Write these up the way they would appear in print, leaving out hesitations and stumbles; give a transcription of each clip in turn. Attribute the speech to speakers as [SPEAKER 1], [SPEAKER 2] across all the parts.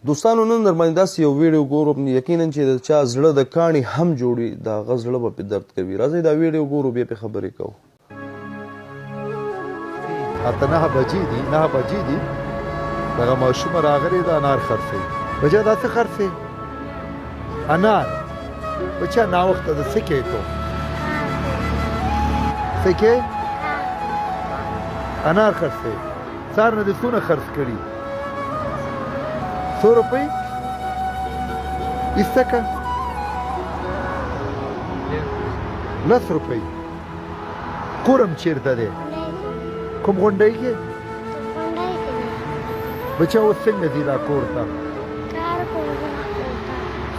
[SPEAKER 1] دوستانو نن درباندې داسې یو ویډیو ګورم یقینا چې د چا زړه د کاڼي هم جوړي د هغه زړه به پې درد کوي. راځئ دا ویډیو ګورو بیا پې خبرې کوو.
[SPEAKER 2] اته 9 بجې دي 9 بجې دي دغه ماشوم راغلی د انار خرڅوي. بچا دا څه خرڅوي؟ انار. بچا ناوخته د څه کوې تو؟ څه کوې؟ انار خرڅوي. سهار نه دې څونه خرڅ کړي؟ 100 روپۍ ایسته که 10 روپۍ. کورم چیرته دی؟ کوم غونډۍ کې؟ بچا اوس څنګه ځي دا کور ته؟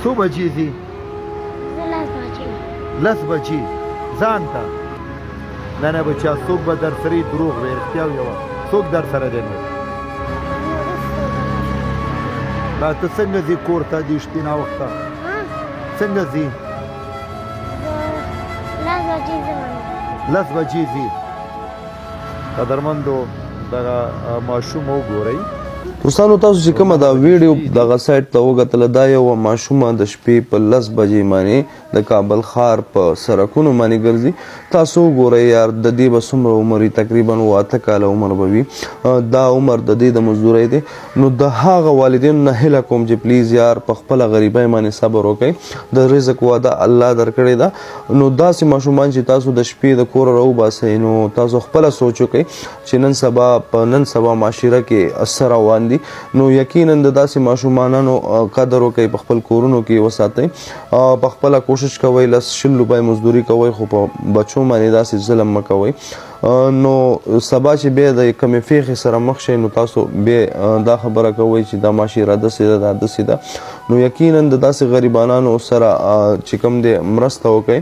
[SPEAKER 2] څو بجې ځي؟ 10 بجې ځان ته. نه نه بچا څوک به در سره دروغ وایي رښتیا ویوه څوک در سره دی نو؟ دا ته څنګه ځې کور ته دې شپې ناوخته؟ څنګه ځې؟ 10 بجې ځې. قدرمندو دغه ماشوم وګورئ.
[SPEAKER 1] دوستانو تاسو چې کومه دا ویډیو دغه سایټ ته وکتله دا یوه ماشومه د شپې په 10 بجې باندې د کابل ښار په سړکونو باندې ګرځي. تاسو وګورئ یار د دې به څومره عمر وي؟ تقریبا 8 کاله عمر به وي. دا عمر د دې د مزدورۍ دی. نو د هغه والدینو نه هیله کوم چې پلیز یار په خپله غریبۍ باندې صبر وکئ. د رزق وعده الله درکړې ده. نو داسې ماشومان چې تاسو د شپې د کوره راوباسئ نو تاسو خپله سوچ وکئ چې نن سبا معاشره کې څه روان دي. نو یقینا د داسې ماشومانو قدر وکئ، په خپل کورونو کې وساتئ، په خپله کوشش کوئ 10 روپۍ مزدوري کوئ خو په بچو باندې داسې ظلم مه کوئ. نو سبا چې بیا د کمې فیخې سره مخ شئ نو تاسو بیا دا خبره کوئ چې دا معاشره داسې ده دا داسې ده. نو یقینا د داسې غریبانانو سره چې کوم دی مرسته وکئ.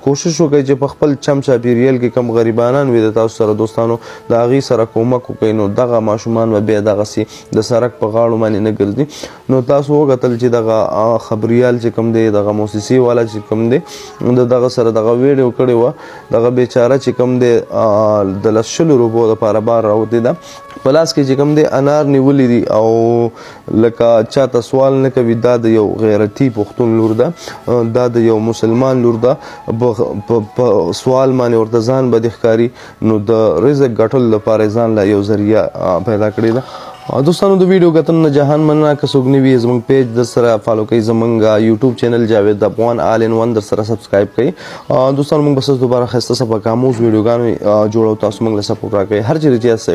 [SPEAKER 1] کوشش وکئ چې په خپل چم چاپیریال کې کم غریبانان وي د تاسو سره دوستانو د هغې سره کومک وکئ. نو دغه ماشومان به بیا دغسې د سړک په غاړو باندې نه ګرځي. نو تاسو وکتل چې دغه خبریال چې کوم دی دغه موسسې والا چې کوم دی د دغه سره دغه ویډیو کړې وه. دغه بیچاره چې کوم دی د 100 روپو دپاره بار راوتې ده. په لاس کې چې کوم دی انار نیولي دي او لکه چاته سوال نه کوي. دا د یو غیرتي پښتون لور ده، دا د یو مسلمان لور ده. په سوال باندې ورته ځان بد ښکاري. نو د رزق ګټلو لپاره ځان له یو ذریعه پیدا کړې ده. دوستانو د ویډیو کتنې نه جهان مننه. که څوک نه وي زموږ پیج در سره فالو کوئ، زموږ یوټیوب چینل جاوید افغان آل ان ون در سره سبسکرایب کړئ. دوستانو موږ به ستاسو دوباره ښایسته څه په کاموز ویډیوګانې جوړو. تاسو موږ له سپورټ راکوئ هر چیرې چې یاست.